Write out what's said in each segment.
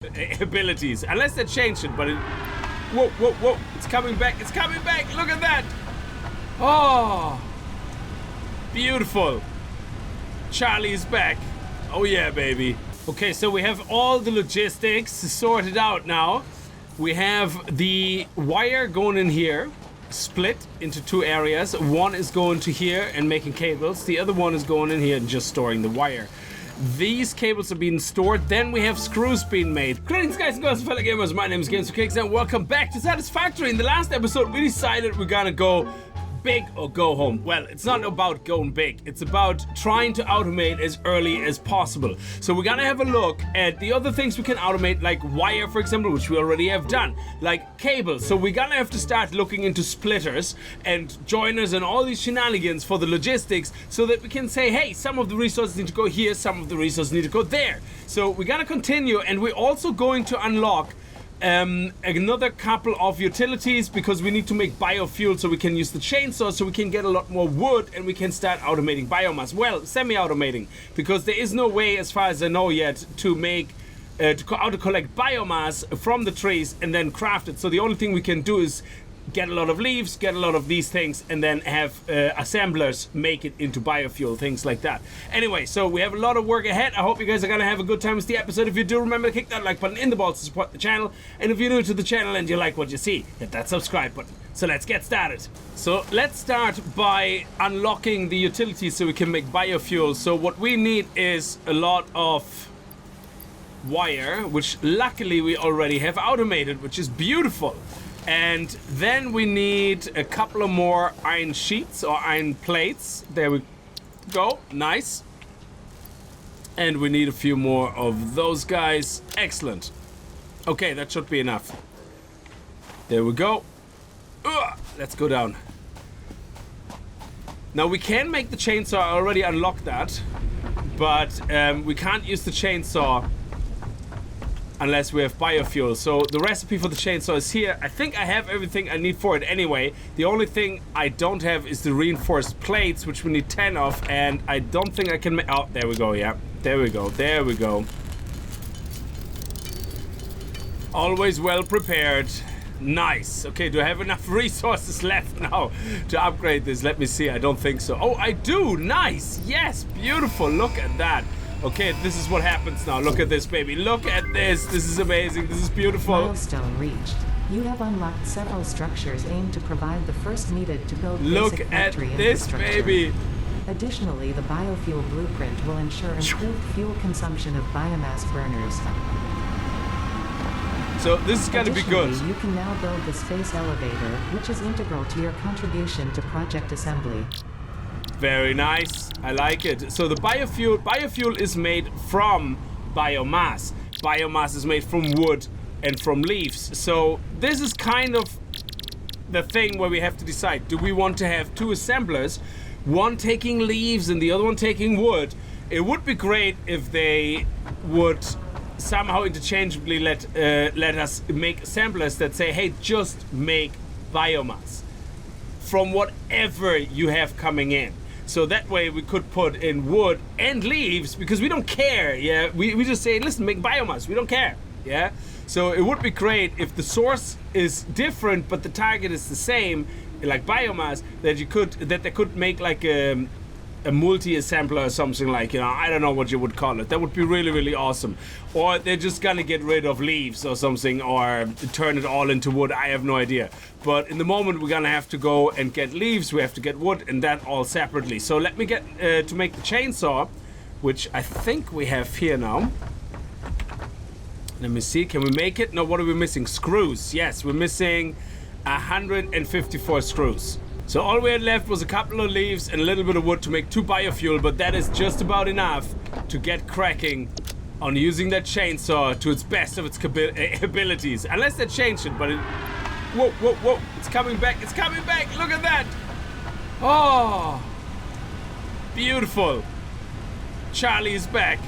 abilities, unless they changed it, but it... Whoa, whoa, whoa, it's coming back, look at that! Oh, beautiful. Charlie is back. Oh yeah, baby. Okay, so we have all the logistics sorted out now. We have the wire going in here, split into two areas. One is going to here and making cables. The other one is going in here and just storing the wire. These cables are being stored. Then we have screws being made. Greetings, guys and girls, fellow gamers. My name is Kickz and welcome back to Satisfactory. In the last episode, we decided we're gonna go big or go home. Well, it's not about going big. It's about trying to automate as early as possible. So we're gonna have a look at the other things we can automate, like wire, for example, which we already have done, like cables. So we're gonna have to start looking into splitters and joiners and all these shenanigans for the logistics, so that we can say, hey, some of the resources need to go here, some of the resources need to go there. So we're gonna continue, and we're also going to unlock another couple of utilities, because we need to make biofuel so we can use the chainsaw, so we can get a lot more wood and we can start automating biomass. Well, semi-automating, because there is no way, as far as I know yet, to make to collect biomass from the trees and then craft it. So the only thing we can do is get a lot of leaves, get a lot of these things, and then have assemblers make it into biofuel, things like that. Anyway, so we have a lot of work ahead. I hope you guys are gonna have a good time with the episode. If you do, remember to kick that like button in the balls to support the channel. And if you're new to the channel and you like what you see, hit that subscribe button. So let's get started. So let's start by unlocking the utilities so we can make biofuel. So what we need is a lot of wire, which luckily we already have automated, which is beautiful. And then we need a couple of more iron sheets or iron plates. There we go. Nice. And we need a few more of those guys. Excellent. Okay, that should be enough. There we go. Let's go down. Now we can make the chainsaw. I already unlocked that. But we can't use the chainsaw unless we have biofuel. So the recipe for the chainsaw is here. I think I have everything I need for it anyway. The only thing I don't have is the reinforced plates, which we need 10 of, and I don't think I can make... Oh, there we go, yeah. There we go, there we go. Always well prepared. Nice. Okay, do I have enough resources left now to upgrade this? Let me see, I don't think so. Oh, I do, nice, yes, beautiful, look at that. Okay, this is what happens now. Look at this, baby. Look at this. This is amazing. This is beautiful. Milestone reached. You have unlocked several structures aimed to provide the first needed to build basic factory infrastructure. Look at this, baby. Additionally, the biofuel blueprint will ensure improved fuel consumption of biomass burners. So this is gonna be good. You can now build the space elevator, which is integral to your contribution to project assembly. Very nice. I like it. So the biofuel is made from biomass. Biomass is made from wood and from leaves. So this is kind of the thing where we have to decide. Do we want to have two assemblers, one taking leaves and the other one taking wood? It would be great if they would somehow interchangeably let us make assemblers that say, hey, just make biomass from whatever you have coming in. So that way we could put in wood and leaves, because we don't care, yeah? We just say, listen, make biomass, we don't care, yeah? So it would be great if the source is different, but the target is the same, like biomass, that they could make like a multi-assembler or something, like, you know, I don't know what you would call it. That would be really, really awesome. Or they're just gonna get rid of leaves or something, or turn it all into wood. I have no idea. But in the moment, we're gonna have to go and get leaves, we have to get wood, and that all separately. So let me get to make the chainsaw, which I think we have here now. Let me see, can we make it? No, what are we missing? Screws. Yes, we're missing 154 screws. So all we had left was a couple of leaves and a little bit of wood to make 2 biofuel, but that is just about enough to get cracking on using that chainsaw to its best of its abilities. Unless they changed it, but it... Whoa, whoa, whoa, it's coming back, look at that! Oh, beautiful. Charlie is back.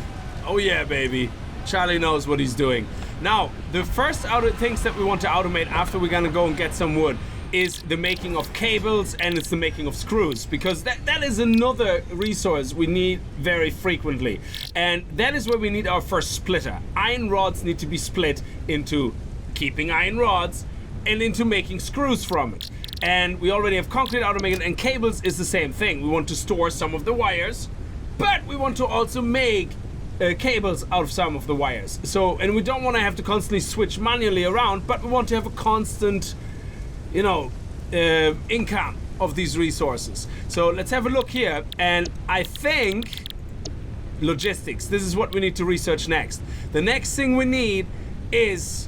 Oh yeah, baby. Charlie knows what he's doing. Now, the first things that we want to automate after we're gonna go and get some wood is the making of cables and it's the making of screws, because that is another resource we need very frequently, and that is where we need our first splitter. Iron rods need to be split into keeping iron rods and into making screws from it, and we already have concrete automated, and cables is the same thing. We want to store some of the wires, but we want to also make cables out of some of the wires. So, and we don't want to have to constantly switch manually around, but we want to have a constant, you know, income of these resources. So let's have a look here, and I think logistics, this is what we need to research next. The next thing we need is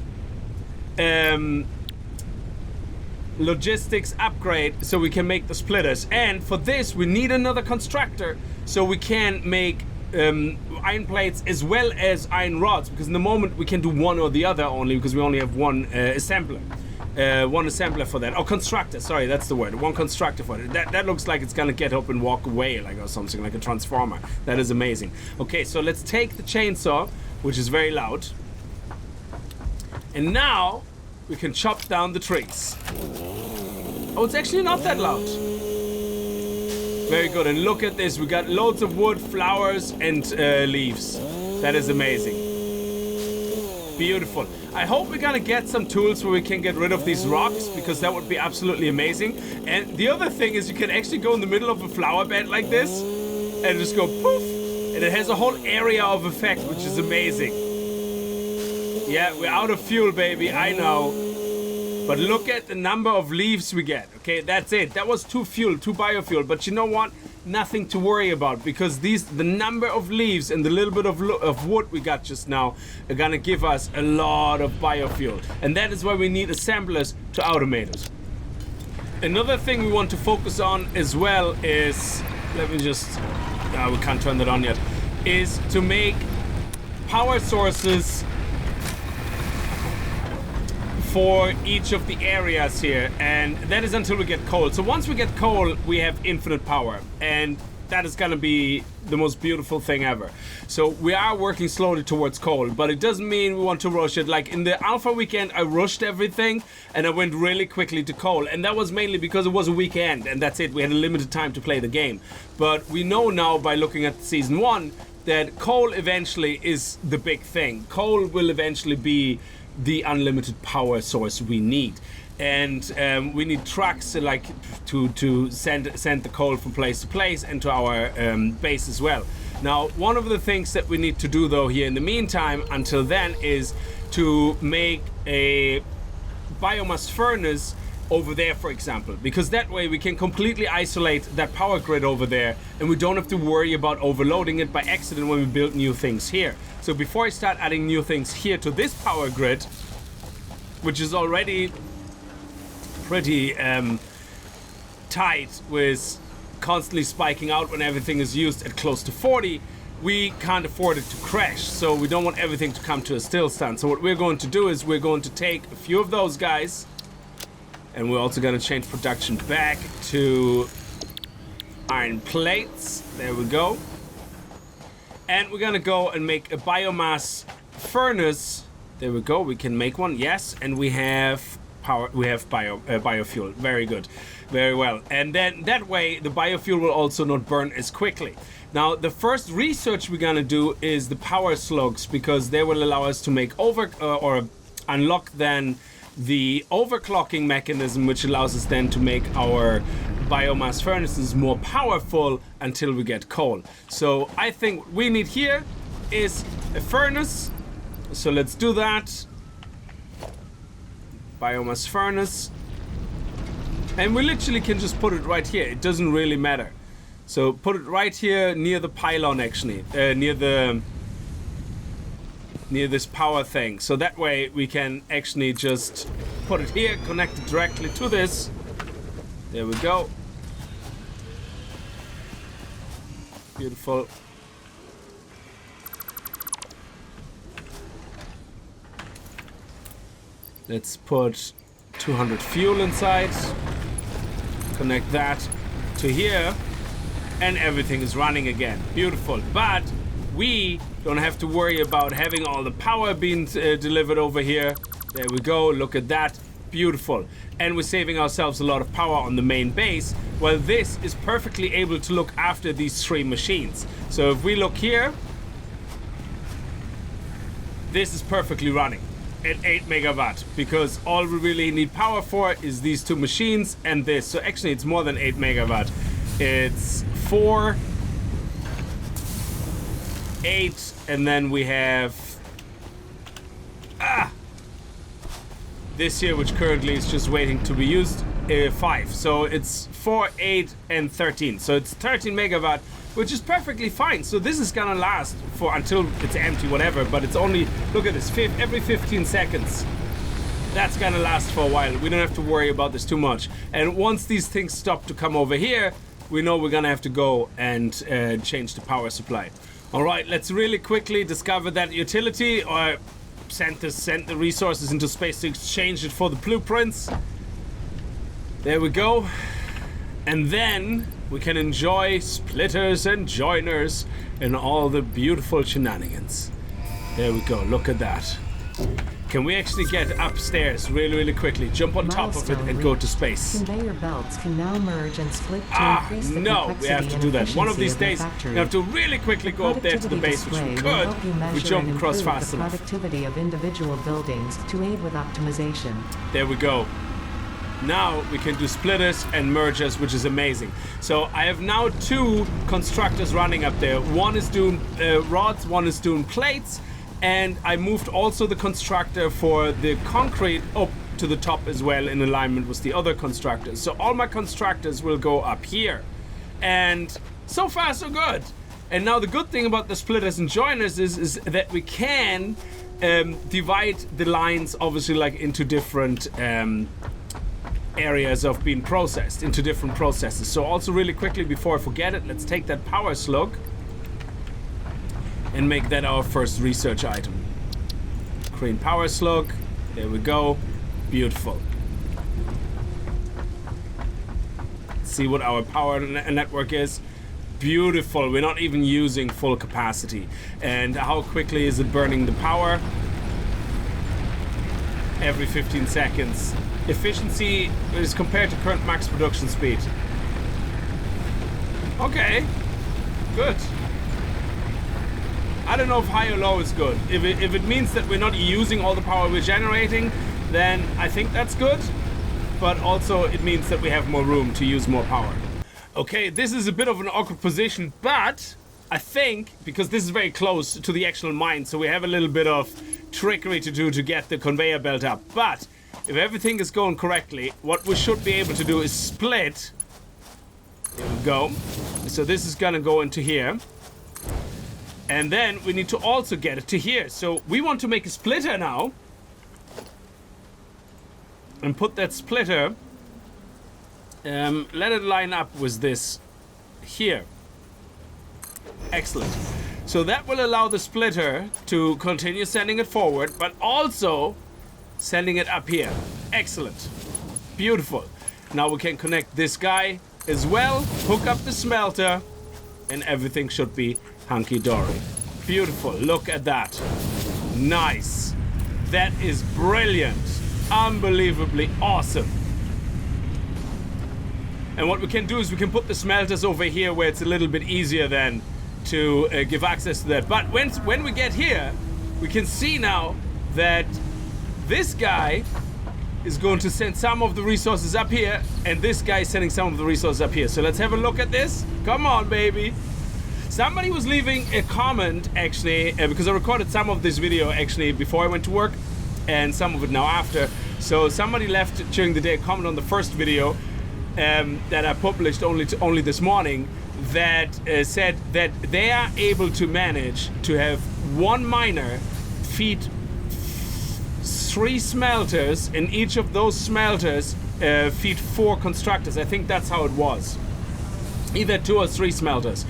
logistics upgrade so we can make the splitters, and for this we need another constructor so we can make iron plates as well as iron rods, because in the moment we can do one or the other only because we only have one assembler. One assembler for that. Oh, constructor, sorry, that's the word. One constructor for it. That looks like it's gonna get up and walk away, like, or something, like a transformer. That is amazing. Okay, so let's take the chainsaw, which is very loud, and now we can chop down the trees. Oh, it's actually not that loud. Very good, and look at this. We got loads of wood, flowers, and leaves. That is amazing. Beautiful. I hope we're gonna get some tools where we can get rid of these rocks, because that would be absolutely amazing. And the other thing is you can actually go in the middle of a flower bed like this and just go poof, and it has a whole area of effect, which is amazing. Yeah, we're out of fuel, baby, I know. But look at the number of leaves we get. Okay, that's it. That was 2 biofuel. But you know what? Nothing to worry about, because the number of leaves and the little bit of wood we got just now are gonna give us a lot of biofuel. And that is why we need assemblers to automate it. Another thing we want to focus on as well is, let me just, we can't turn that on yet, is to make power sources for each of the areas here, and that is until we get coal. So once we get coal, we have infinite power, and that is gonna be the most beautiful thing ever. So we are working slowly towards coal, but it doesn't mean we want to rush it. Like in the alpha weekend, I rushed everything and I went really quickly to coal, and that was mainly because it was a weekend and that's it. We had a limited time to play the game. But we know now by looking at season 1 that coal eventually is the big thing. Coal will eventually be the unlimited power source we need, and we need trucks like to send the coal from place to place and to our base as well. Now, one of the things that we need to do though here in the meantime until then is to make a biomass furnace over there, for example, because that way we can completely isolate that power grid over there, and we don't have to worry about overloading it by accident when we build new things here. So before I start adding new things here to this power grid, which is already pretty tight with constantly spiking out when everything is used at close to 40, we can't afford it to crash. So we don't want everything to come to a still stand. So what we're going to do is we're going to take a few of those guys, and we're also going to change production back to iron plates. There we go. And we're gonna go and make a biomass furnace. There we go. We can make one. Yes, and we have power. We have biofuel. Very good, very well. And then that way the biofuel will also not burn as quickly. Now the first research we're gonna do is the power slugs, because they will allow us to make or unlock then the overclocking mechanism, which allows us then to make our biomass furnaces more powerful until we get coal. So I think what we need here is a furnace. So let's do that. Biomass furnace. And we literally can just put it right here. It doesn't really matter. So put it right here near the pylon, actually, near this power thing. So that way we can actually just put it here, connect it directly to this. There we go. Beautiful. Let's put 200 fuel inside. Connect that to here. And everything is running again. Beautiful. But we don't have to worry about having all the power being delivered over here. There we go. Look at that. beautiful. And we're saving ourselves a lot of power on the main base. Well, this is perfectly able to look after these 3 machines. So if we look here, this is perfectly running at 8 megawatt, because all we really need power for is these 2 machines and this. So actually it's more than 8 megawatt. It's 4, 8, and then we have this here, which currently is just waiting to be used, 5. So it's 4, 8, and 13. So it's 13 megawatt, which is perfectly fine. So this is gonna last for until it's empty, whatever. But it's only, look at this, every 15 seconds. That's gonna last for a while. We don't have to worry about this too much. And once these things stop to come over here, we know we're gonna have to go and change the power supply. All right, let's really quickly discover that utility, or send the resources into space to exchange it for the blueprints. There we go. And then we can enjoy splitters and joiners and all the beautiful shenanigans. There we go, look at that. Can we actually get upstairs really quickly, jump on top of it and go to space? Conveyor belts can now merge and split to increase the no, we have to do that. One of these days, we have to really quickly go up there to the base, which we could. We jump across fast enough. The productivity of individual buildings to aid with optimization. There we go. Now we can do splitters and mergers, which is amazing. So I have now 2 constructors running up there. One is doing rods, one is doing plates. And I moved also the constructor for the concrete up to the top as well, in alignment with the other constructors. So all my constructors will go up here. And so far so good. And now the good thing about the splitters and joiners is that we can divide the lines, obviously, like into different areas of being processed, into different processes. So also really quickly, before I forget it, let's take that power slug and make that our first research item. Crane power slug. There we go. Beautiful. Let's see what our power network is. Beautiful. We're not even using full capacity. And how quickly is it burning the power? Every 15 seconds. Efficiency is compared to current max production speed. Okay. Good. I don't know if high or low is good. If it means that we're not using all the power we're generating, then I think that's good. But also it means that we have more room to use more power. Okay, this is a bit of an awkward position, but I think, because this is very close to the actual mine, so we have a little bit of trickery to do to get the conveyor belt up. But if everything is going correctly, what we should be able to do is split. There we go. So this is gonna go into here. And then we need to also get it to here. So we want to make a splitter now. And put that splitter, let it line up with this here. Excellent. So that will allow the splitter to continue sending it forward, but also sending it up here. Excellent. Beautiful. Now we can connect this guy as well, hook up the smelter, and everything should be hunky-dory. Beautiful. Look at that. Nice. That is brilliant. Unbelievably awesome. And what we can do is we can put the smelters over here where it's a little bit easier then to give access to that. But when we get here, we can see now that this guy is going to send some of the resources up here, and this guy is sending some of the resources up here. So let's have a look at this. Come on, baby. Somebody was leaving a comment, actually, because I recorded some of this video, actually, before I went to work, and some of it now after. So somebody left during the day a comment on the first video that I published only this morning, that said that they are able to manage to have one miner feed 3 smelters, and each of those smelters feed 4 constructors. I think that's how it was. Either 2 or 3 smelters.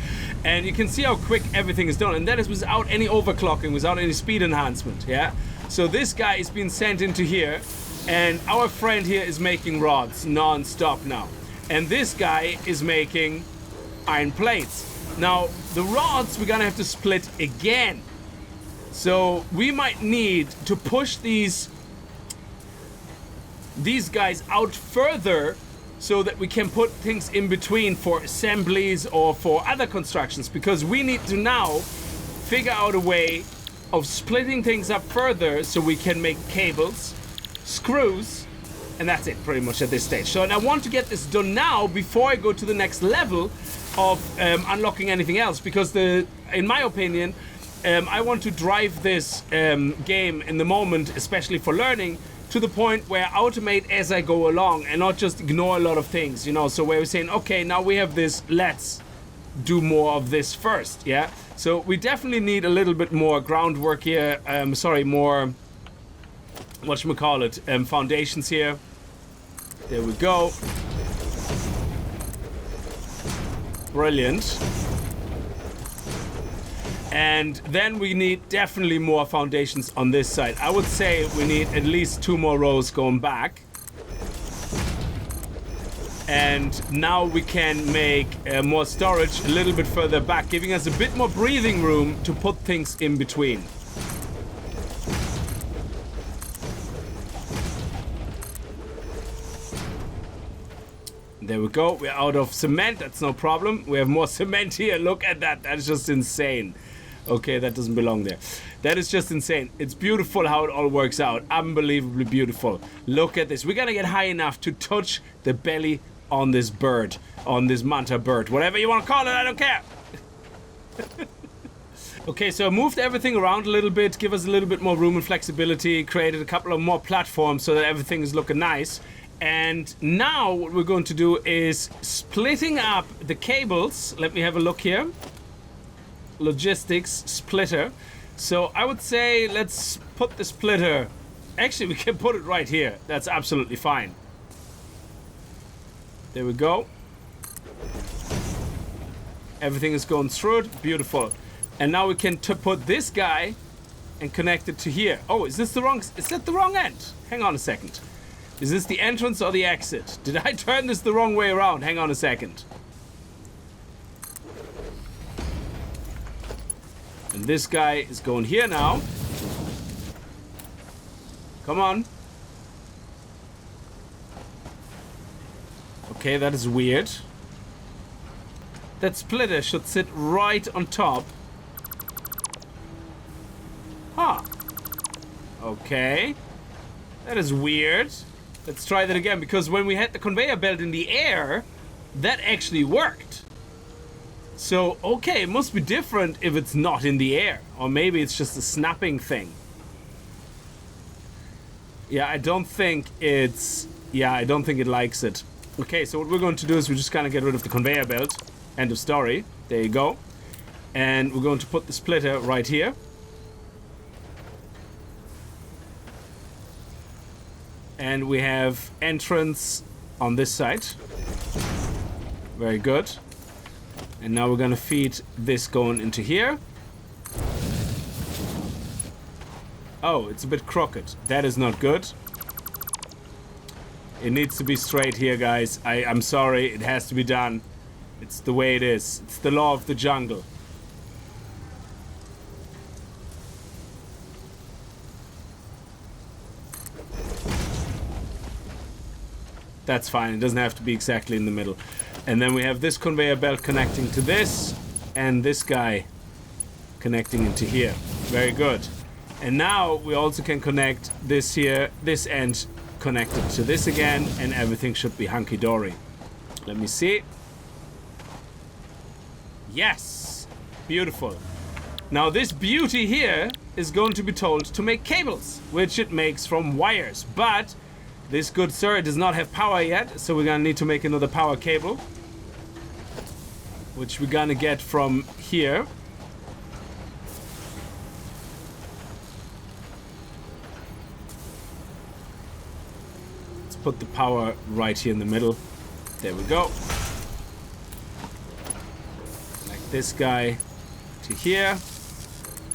And you can see how quick everything is done. And that is without any overclocking, without any speed enhancement, yeah? So this guy is being sent into here, and our friend here is making rods non-stop now. And this guy is making iron plates. Now, the rods we're gonna have to split again. So we might need to push these these guys out further so that we can put things in between for assemblies or for other constructions, because we need to now figure out a way of splitting things up further so we can make cables, screws, and that's it pretty much at this stage. So I want to get this done now before I go to the next level of unlocking anything else, because in my opinion, I want to drive this game in the moment, especially for learning, to the point where I automate as I go along and not just ignore a lot of things, you know. So where we're saying, okay, now we have this, let's do more of this first, yeah? So we definitely need a little bit more groundwork here, more, whatchamacallit, foundations here. There we go. Brilliant. And then we need definitely more foundations on this side. I would say we need at least 2 more rows going back. And now we can make more storage a little bit further back, giving us a bit more breathing room to put things in between. There we go. We're out of cement. That's no problem. We have more cement here. Look at that. That's just insane. Okay, that doesn't belong there. That is just insane. It's beautiful how it all works out. Unbelievably beautiful. Look at this. We're gonna get high enough to touch the belly on this bird, on this manta bird, whatever you want to call it, I don't care. Okay, so I moved everything around a little bit, give us a little bit more room and flexibility, created a couple of more platforms so that everything is looking nice. And now what we're going to do is splitting up the cables. Let me have a look here. Logistics splitter. So I would say let's put the splitter, actually we can put it right here. That's absolutely fine. There we go. Everything is going through it. Beautiful. And now we can put this guy and connect it to here. Oh, is that the wrong end? Hang on a second. Is this the entrance or the exit? Did I turn this the wrong way around? Hang on a second. And this guy is going here now. Come on. Okay, that is weird. That splitter should sit right on top. Huh. Okay. That is weird. Let's try that again, because when we had the conveyor belt in the air, that actually worked. So, okay, it must be different if it's not in the air. Or maybe it's just a snapping thing. Yeah, I don't think it likes it. Okay, so what we're going to do is we're just going to get rid of the conveyor belt. End of story. There you go. And we're going to put the splitter right here. And we have entrance on this side. Very good. And now we're going to feed this going into here. Oh, it's a bit crooked. That is not good. It needs to be straight here, guys. I'm sorry. It has to be done. It's the way it is. It's the law of the jungle. That's fine. It doesn't have to be exactly in the middle. And then we have this conveyor belt connecting to this, and this guy connecting into here. Very good. And now we also can connect this here, this end connected to this again, and everything should be hunky-dory. Let me see. Yes! Beautiful. Now this beauty here is going to be told to make cables, which it makes from wires. But this good sir does not have power yet, so we're gonna need to make another power cable, which we're gonna get from here. Let's put the power right here in the middle. There we go. Like this guy to here,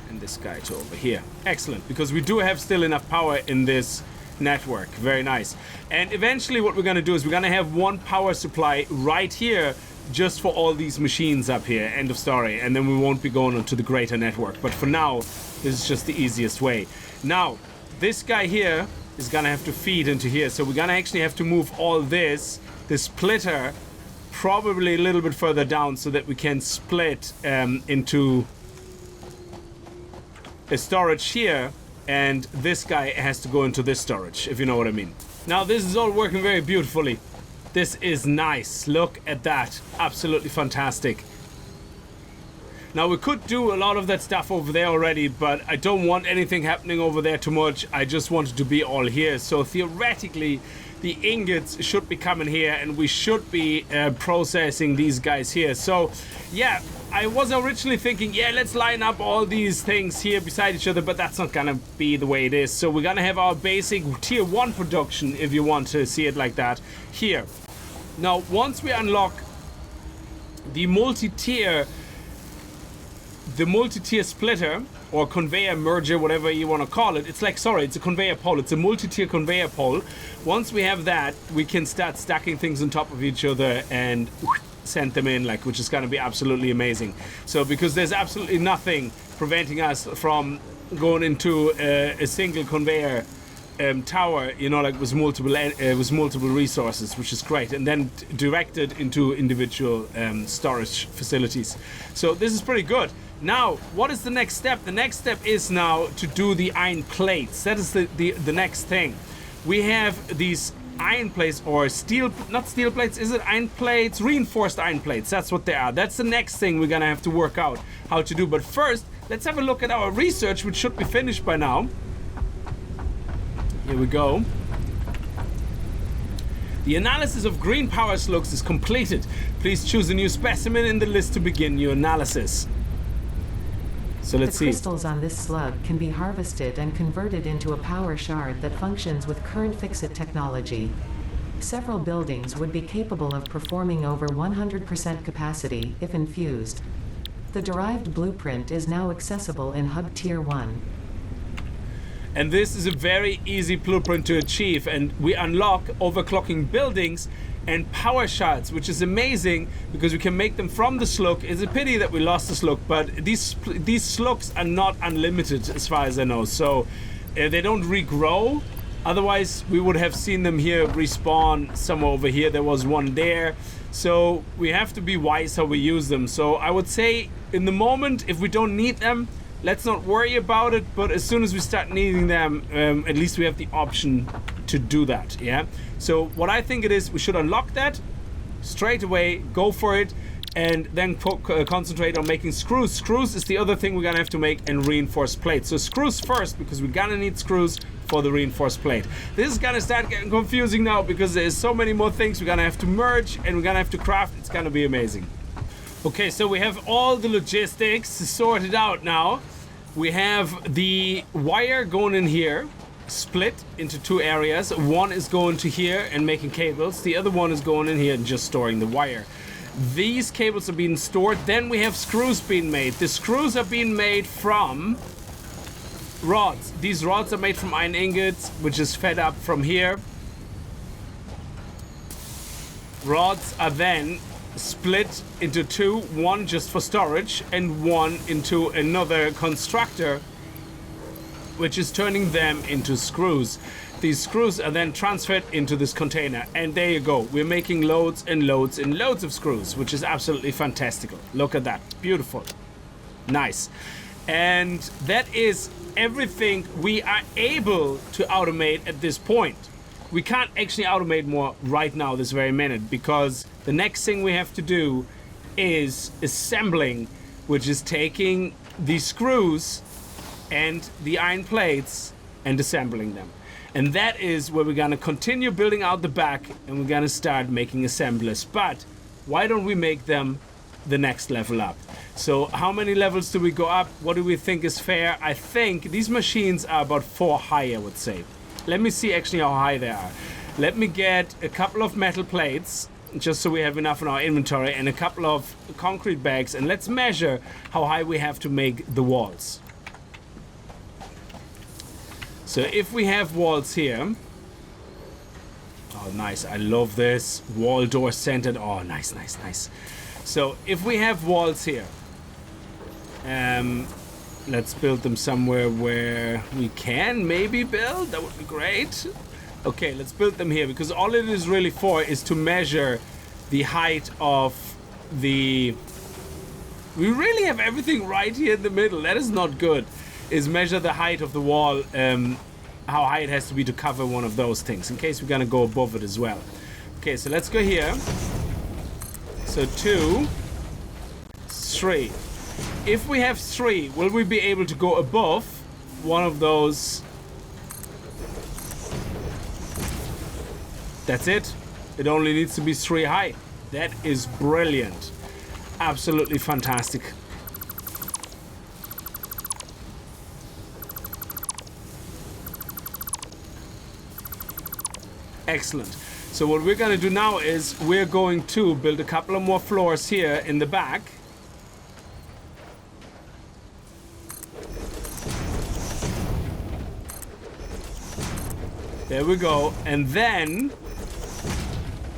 and this guy to over here. Excellent, because we do have still enough power in this network. Very nice. And eventually what we're going to do is we're going to have one power supply right here just for all these machines up here. End of story. And then we won't be going onto the greater network. But for now, this is just the easiest way. Now, this guy here is gonna have to feed into here. So we're gonna actually have to move all this splitter, probably a little bit further down so that we can split into a storage here, and this guy has to go into this storage, if you know what I mean. Now this is all working very beautifully. This is nice. Look at that. Absolutely fantastic. Now we could do a lot of that stuff over there already, but I don't want anything happening over there too much. I just want it to be all here. So theoretically, the ingots should be coming here, and we should be processing these guys here. So yeah, I was originally thinking, yeah, let's line up all these things here beside each other, but that's not gonna be the way it is. So we're gonna have our basic tier 1 production, if you want to see it like that, here. Now once we unlock the multi-tier splitter or conveyor merger, whatever you want to call it, it's like, sorry, it's a conveyor pole, it's a multi-tier conveyor pole. Once we have that, we can start stacking things on top of each other and send them in, like, which is going to be absolutely amazing. So because there's absolutely nothing preventing us from going into a single conveyor tower, you know, like with multiple resources, which is great, and then directed into individual storage facilities. So this is pretty good. Now, what is the next step? The next step is now to do the iron plates. That is the next thing. We have these iron plates, or steel, not steel plates, is it iron plates? Reinforced iron plates, that's what they are. That's the next thing we're gonna have to work out how to do. But first, let's have a look at our research, which should be finished by now. Here we go. The analysis of green power slugs is completed. Please choose a new specimen in the list to begin your analysis. So let's see. The crystals on this slug can be harvested and converted into a power shard that functions with current FICSIT technology. Several buildings would be capable of performing over 100% capacity if infused. The derived blueprint is now accessible in Hub Tier 1. And this is a very easy blueprint to achieve, and we unlock overclocking buildings and power shards, which is amazing because we can make them from the slug. It's a pity that we lost the slug, but these slugs are not unlimited as far as I know, so they don't regrow. Otherwise we would have seen them here respawn somewhere over here. There was one there, so we have to be wise how we use them. So I would say in the moment, if we don't need them, let's not worry about it, but as soon as we start needing them, at least we have the option to do that, yeah? So what I think it is, we should unlock that straight away, go for it, and then concentrate on making screws. Screws is the other thing we're gonna have to make, and reinforced plates. So screws first, because we're gonna need screws for the reinforced plate. This is gonna start getting confusing now, because there's so many more things we're gonna have to merge, and we're gonna have to craft. It's gonna be amazing. Okay, so we have all the logistics sorted out now. We have the wire going in here, split into 2 areas. One is going to here and making cables. The other one is going in here and just storing the wire. These cables are being stored. Then we have screws being made. The screws are being made from rods. These rods are made from iron ingots, which is fed up from here. Rods are then split into 2, one just for storage and one into another constructor, which is turning them into screws. These screws are then transferred into this container, and there you go. We're making loads and loads and loads of screws, which is absolutely fantastical. Look at that, beautiful, nice. And that is everything we are able to automate at this point. We can't actually automate more right now, this very minute, because the next thing we have to do is assembling, which is taking these screws and the iron plates and assembling them. And that is where we're gonna continue building out the back, and we're gonna start making assemblers. But why don't we make them the next level up? So how many levels do we go up? What do we think is fair? I think these machines are about 4 high, I would say. Let me see actually how high they are. Let me get a couple of metal plates, just so we have enough in our inventory, and a couple of concrete bags, and let's measure how high we have to make the walls. So if we have walls here, oh nice, I love this, wall door centered, oh nice, nice, nice. So if we have walls here, let's build them somewhere where we can maybe build. That would be great. Okay, let's build them here, because all it is really for is to measure the height of the... We really have everything right here in the middle. That is not good. Is measure the height of the wall, how high it has to be to cover one of those things, in case we're gonna go above it as well. Okay, so let's go here. So 2, 3. If we have 3, will we be able to go above one of those? That's it. It only needs to be 3 high. That is brilliant. Absolutely fantastic. Excellent. So what we're going to do now is we're going to build a couple of more floors here in the back. There we go. And then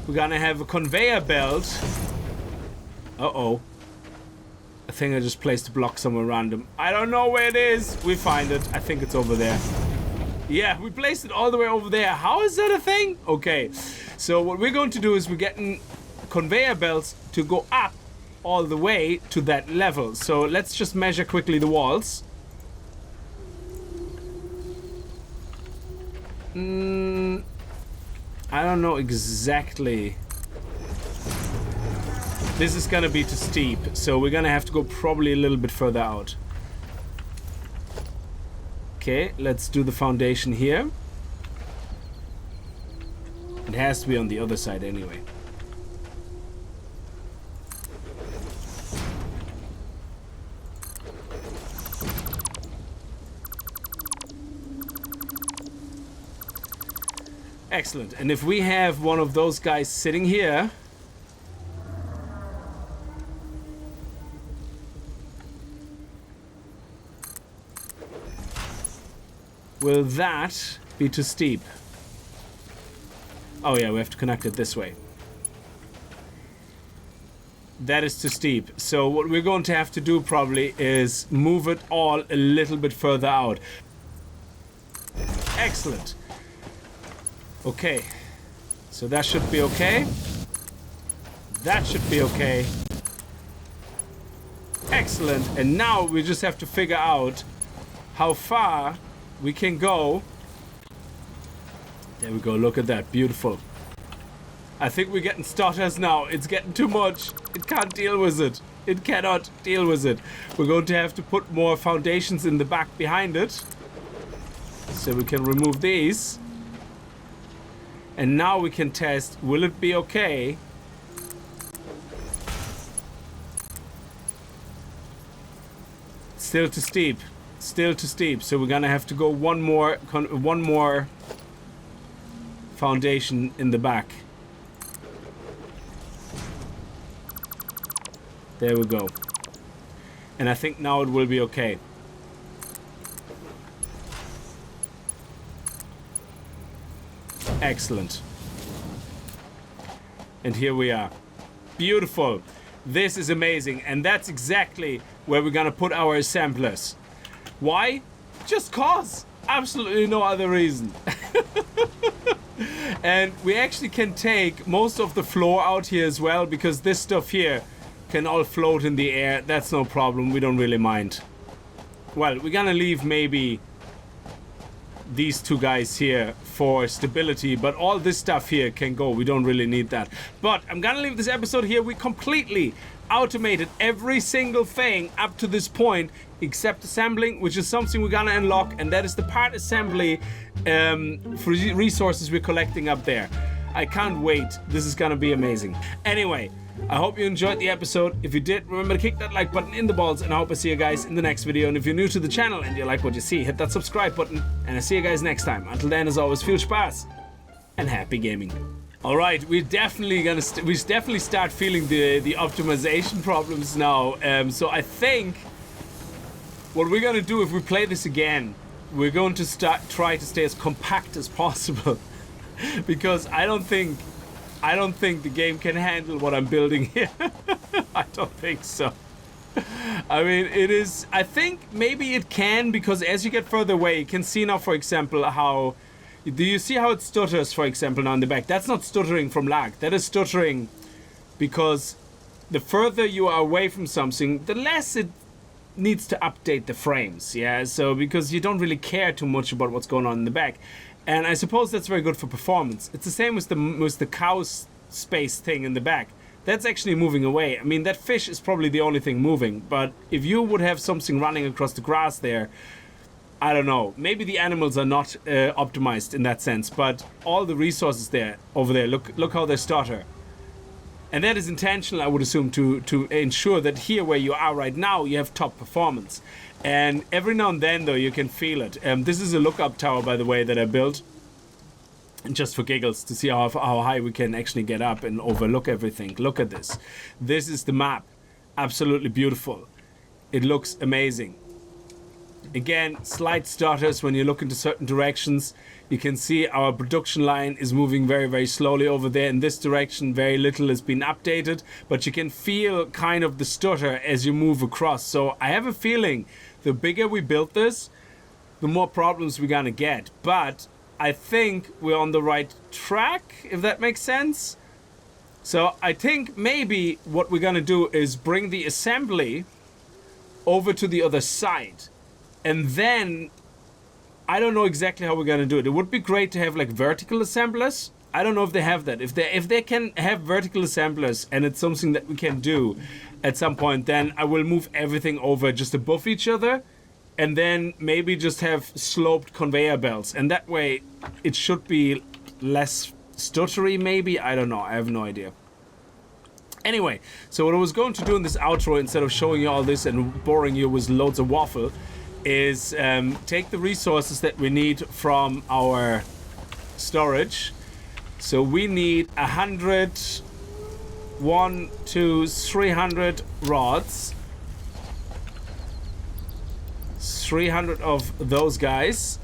we're going to have a conveyor belt. Uh-oh. I think I just placed a block somewhere random. I don't know where it is. We find it. I think it's over there. Yeah, we placed it all the way over there. How is that a thing? Okay. So what we're going to do is we're getting conveyor belts to go up all the way to that level. So let's just measure quickly the walls. I don't know exactly. This is gonna be too steep, so we're gonna have to go probably a little bit further out. Okay, let's do the foundation here. It has to be on the other side anyway. Excellent. And if we have one of those guys sitting here, will that be too steep? Oh yeah, we have to connect it this way. That is too steep. So what we're going to have to do probably is move it all a little bit further out. Excellent. Okay. So that should be okay. That should be okay. Excellent. And now we just have to figure out how far we can go. There we go. Look at that. Beautiful. I think we're getting stutters now. It's getting too much. It can't deal with it. It cannot deal with it. We're going to have to put more foundations in the back behind it. So we can remove these. And now we can test, will it be okay? Still too steep. Still too steep. So we're gonna have to go one more foundation in the back. There we go. And I think now it will be okay. Excellent. And here we are. Beautiful. This is amazing. And that's exactly where we're gonna put our assemblers. Why? Just cause. Absolutely no other reason. And we actually can take most of the floor out here as well, because this stuff here can all float in the air. That's no problem. We don't really mind. Well, we're gonna leave maybe these two guys here for stability, but all this stuff here can go. We don't really need that. But I'm gonna leave this episode here. We completely automated every single thing up to this point except assembling, which is something we're gonna unlock, and that is the part assembly for resources we're collecting up there. I can't wait. This is gonna be amazing. Anyway, I hope you enjoyed the episode. If you did, remember to kick that like button in the balls, and I hope I see you guys in the next video. And if you're new to the channel and you like what you see, hit that subscribe button, and I'll see you guys next time. Until then, as always, viel Spaß and happy gaming. All right, we're definitely gonna start feeling the optimization problems now. So I think what we're gonna do, if we play this again, we're going to try to stay as compact as possible, because I don't think the game can handle what I'm building here. I don't think so. I mean, it is... I think maybe it can, because as you get further away, you can see now, for example, how... Do you see how it stutters, for example, now in the back? That's not stuttering from lag. That is stuttering because the further you are away from something, the less it needs to update the frames, yeah? So, because you don't really care too much about what's going on in the back. And I suppose that's very good for performance. It's the same with the cow space thing in the back. That's actually moving away. I mean, that fish is probably the only thing moving, but if you would have something running across the grass there, I don't know. Maybe the animals are not optimized in that sense, but all the resources there, over there, look how they stutter. And that is intentional, I would assume, to ensure that here where you are right now, you have top performance. And every now and then, though, you can feel it. This is a lookup tower, by the way, that I built. And just for giggles, to see how high we can actually get up and overlook everything. Look at this. This is the map. Absolutely beautiful. It looks amazing. Again, slight stutters when you look into certain directions. You can see our production line is moving very, very slowly over there. In this direction, very little has been updated, but you can feel kind of the stutter as you move across. So I have a feeling the bigger we build this, the more problems we're gonna get. But I think we're on the right track, if that makes sense. So I think maybe what we're gonna do is bring the assembly over to the other side. And then, I don't know exactly how we're gonna do it. It would be great to have like vertical assemblers. I don't know if they have that. If they can have vertical assemblers and it's something that we can do at some point, then I will move everything over just above each other. And then maybe just have sloped conveyor belts. And that way, it should be less stuttery maybe. I don't know. I have no idea. Anyway, so what I was going to do in this outro, instead of showing you all this and boring you with loads of waffle, is take the resources that we need from our storage. So we need 100, 300 rods. 300 of those guys,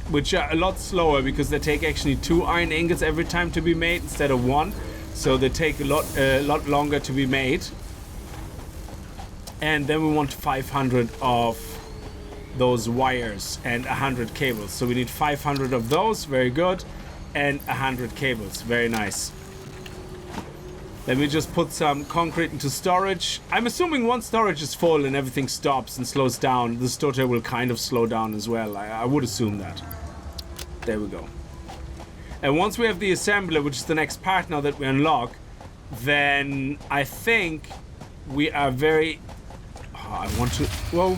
which are a lot slower because they take actually 2 iron ingots every time to be made instead of 1. So they take a lot longer to be made. And then we want 500 of those wires and 100 cables. So we need 500 of those, very good, and 100 cables, very nice. Let me just put some concrete into storage. I'm assuming once storage is full and everything stops and slows down, the stutter will kind of slow down as well. I would assume that. There we go. And once we have the assembler, which is the next part now that we unlock, then I think we are very... Oh, I want to... Whoa.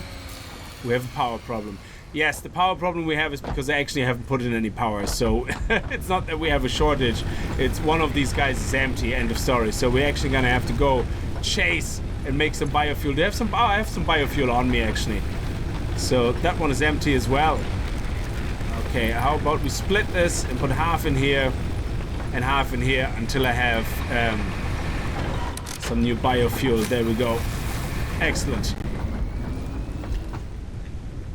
We have a power problem. Yes, the power problem we have is because I actually haven't put in any power, so it's not that we have a shortage. It's one of these guys is empty, end of story. So we're actually gonna have to go chase and make some biofuel. Do you have some? Oh, I have some biofuel on me actually. So that one is empty as well. Okay, how about we split this and put half in here and half in here until I have some new biofuel. There we go. Excellent.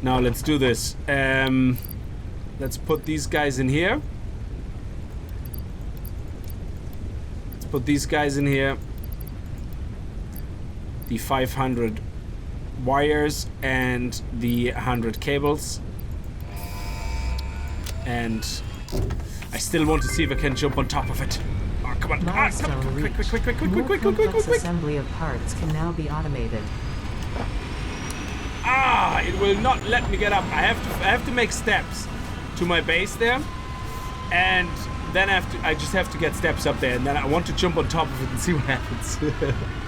Now let's do this. Let's put these guys in here. Let's put these guys in here. The 500 wires and the 100 cables. And I still want to see if I can jump on top of it. Oh, come on, Milestone come on. Quick. More complex assembly of parts can now be automated. Ah, it will not let me get up. I have to make steps to my base there, and then I just have to get steps up there, and then I want to jump on top of it and see what happens.